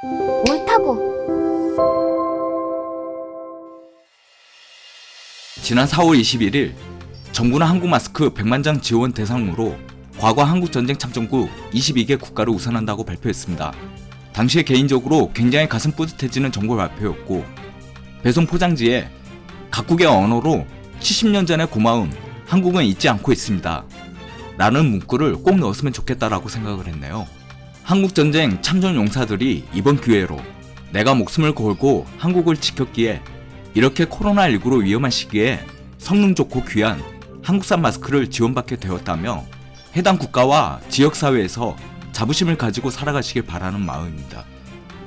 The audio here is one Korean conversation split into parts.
옳다고. 지난 4월 21일 정부는 한국 마스크 100만 장 지원 대상으로 과거 한국전쟁 참전국 22개 국가를 우선한다고 발표했습니다. 당시에 개인적으로 굉장히 가슴 뿌듯해지는 정보 발표였고, 배송 포장지에 각국의 언어로 70년 전의 고마움, 한국은 잊지 않고 있습니다 라는 문구를 꼭 넣었으면 좋겠다라고 생각을 했네요. 한국전쟁 참전 용사들이 이번 기회로 내가 목숨을 걸고 한국을 지켰기에 이렇게 코로나19로 위험한 시기에 성능 좋고 귀한 한국산 마스크를 지원받게 되었다며 해당 국가와 지역사회에서 자부심을 가지고 살아가시길 바라는 마음입니다.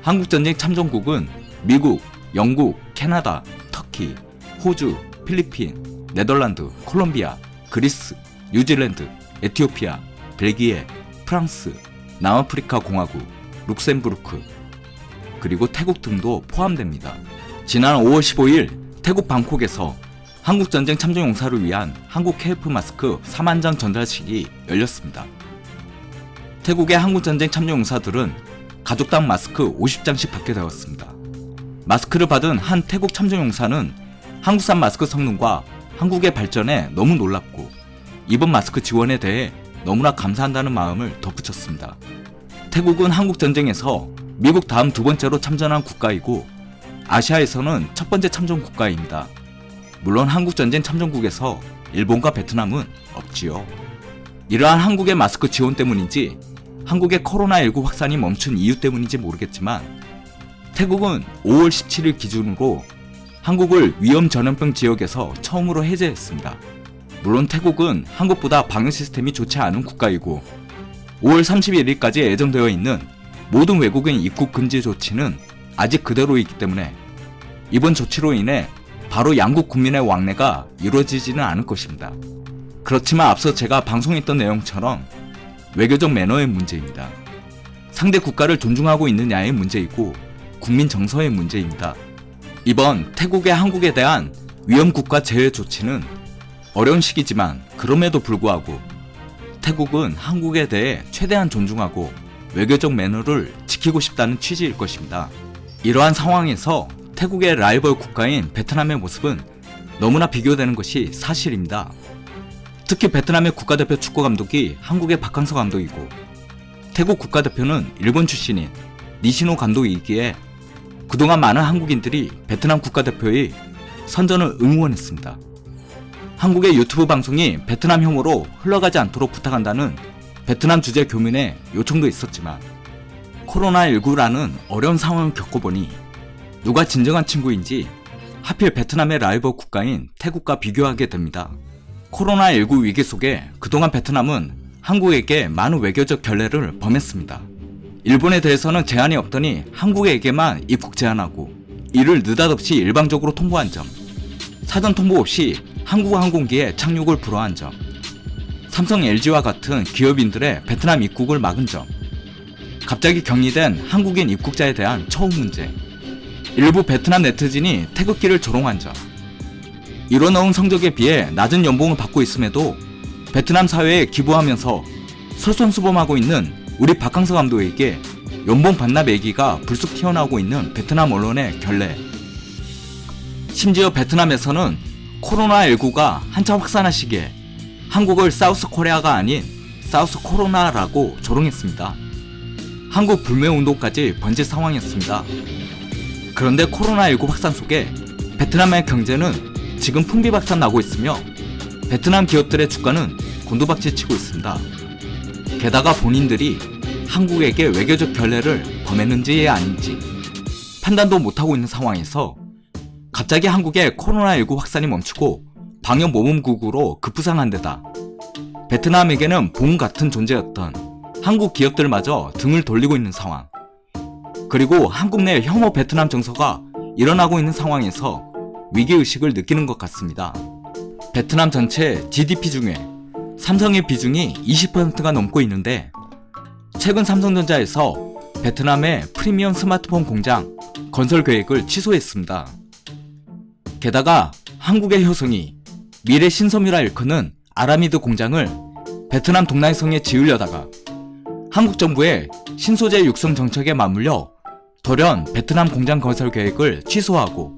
한국전쟁 참전국은 미국, 영국, 캐나다, 터키, 호주, 필리핀, 네덜란드, 콜롬비아, 그리스, 뉴질랜드, 에티오피아, 벨기에, 프랑스, 남아프리카 공화국, 룩셈부르크, 그리고 태국 등도 포함됩니다. 지난 5월 15일 태국 방콕에서 한국전쟁 참전용사를 위한 한국 KF 마스크 4만 장 전달식이 열렸습니다. 태국의 한국전쟁 참전용사들은 가족당 마스크 50장씩 받게 되었습니다. 마스크를 받은 한 태국 참전용사는 한국산 마스크 성능과 한국의 발전에 너무 놀랍고 이번 마스크 지원에 대해 너무나 감사한다는 마음을 덧붙였습니다. 태국은 한국전쟁에서 미국 다음 두 번째로 참전한 국가이고 아시아에서는 첫 번째 참전 국가입니다. 물론 한국전쟁 참전국에서 일본과 베트남은 없지요. 이러한 한국의 마스크 지원 때문인지 한국의 코로나19 확산이 멈춘 이유 때문인지 모르겠지만 태국은 5월 17일 기준으로 한국을 위험 전염병 지역에서 처음으로 해제했습니다. 물론 태국은 한국보다 방역 시스템이 좋지 않은 국가이고 5월 31일까지 예정되어 있는 모든 외국인 입국 금지 조치는 아직 그대로이기 때문에 이번 조치로 인해 바로 양국 국민의 왕래가 이루어지지는 않을 것입니다. 그렇지만 앞서 제가 방송했던 내용처럼 외교적 매너의 문제입니다. 상대 국가를 존중하고 있느냐의 문제이고 국민 정서의 문제입니다. 이번 태국의 한국에 대한 위험국가 제외 조치는 어려운 시기지만 그럼에도 불구하고 태국은 한국에 대해 최대한 존중하고 외교적 매너를 지키고 싶다는 취지일 것입니다. 이러한 상황에서 태국의 라이벌 국가인 베트남의 모습은 너무나 비교되는 것이 사실입니다. 특히 베트남의 국가대표 축구 감독이 한국의 박항서 감독이고 태국 국가대표는 일본 출신인 니시노 감독이기에 그동안 많은 한국인들이 베트남 국가대표의 선전을 응원했습니다. 한국의 유튜브 방송이 베트남 혐오로 흘러가지 않도록 부탁한다는 베트남 주재 교민의 요청도 있었지만 코로나19라는 어려운 상황을 겪어보니 누가 진정한 친구인지 하필 베트남의 라이벌 국가인 태국과 비교하게 됩니다. 코로나19 위기 속에 그동안 베트남은 한국에게 많은 외교적 결례를 범했습니다. 일본에 대해서는 제한이 없더니 한국에게만 입국 제한하고 이를 느닷없이 일방적으로 통보한 점, 사전 통보 없이 한국 항공기에 착륙을 불허한 점, 삼성 LG와 같은 기업인들의 베트남 입국을 막은 점, 갑자기 격리된 한국인 입국자에 대한 처우 문제, 일부 베트남 네티즌이 태극기를 조롱한 점, 이뤄놓은 성적에 비해 낮은 연봉을 받고 있음에도 베트남 사회에 기부하면서 솔선수범하고 있는 우리 박항서 감독에게 연봉 반납 얘기가 불쑥 튀어나오고 있는 베트남 언론의 결례. 심지어 베트남에서는 코로나19가 한참 확산한 시기에 한국을 사우스 코리아가 아닌 사우스 코로나라고 조롱했습니다. 한국 불매운동까지 번질 상황이었습니다. 그런데 코로나19 확산 속에 베트남의 경제는 지금 풍비박산 나고 있으며 베트남 기업들의 주가는 곤두박질 치고 있습니다. 게다가 본인들이 한국에게 외교적 결례를 범했는지 아닌지 판단도 못하고 있는 상황에서 갑자기 한국의 코로나19 확산이 멈추고 방역 모범국으로 급부상한 데다 베트남에게는 봄 같은 존재였던 한국 기업들마저 등을 돌리고 있는 상황, 그리고 한국 내 혐오 베트남 정서가 일어나고 있는 상황에서 위기의식을 느끼는 것 같습니다. 베트남 전체 GDP 중에 삼성의 비중이 20%가 넘고 있는데 최근 삼성전자에서 베트남의 프리미엄 스마트폰 공장 건설 계획을 취소했습니다. 게다가 한국의 효성이 미래 신섬유라 일컫는 아라미드 공장을 베트남 동나이성에 지으려다가 한국 정부의 신소재 육성 정책에 맞물려 돌연 베트남 공장 건설 계획을 취소하고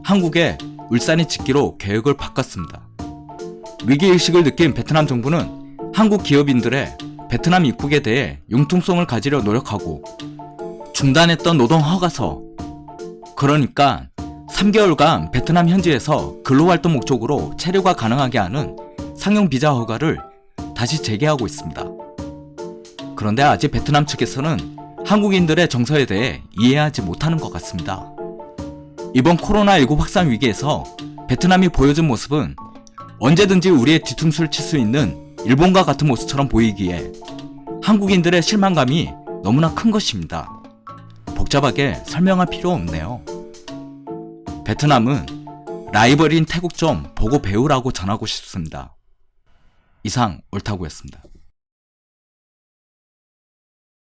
한국에 울산에 짓기로 계획을 바꿨습니다. 위기의식을 느낀 베트남 정부는 한국 기업인들의 베트남 입국에 대해 융통성을 가지려 노력하고 중단했던 노동 허가서, 그러니까 3개월간 베트남 현지에서 근로활동 목적으로 체류가 가능하게 하는 상용 비자 허가를 다시 재개하고 있습니다. 그런데 아직 베트남 측에서는 한국인들의 정서에 대해 이해하지 못하는 것 같습니다. 이번 코로나19 확산 위기에서 베트남이 보여준 모습은 언제든지 우리의 뒤통수를 칠 수 있는 일본과 같은 모습처럼 보이기에 한국인들의 실망감이 너무나 큰 것입니다. 복잡하게 설명할 필요 없네요. 베트남은 라이벌인 태국 좀 보고 배우라고 전하고 싶습니다. 이상 옳다고였습니다.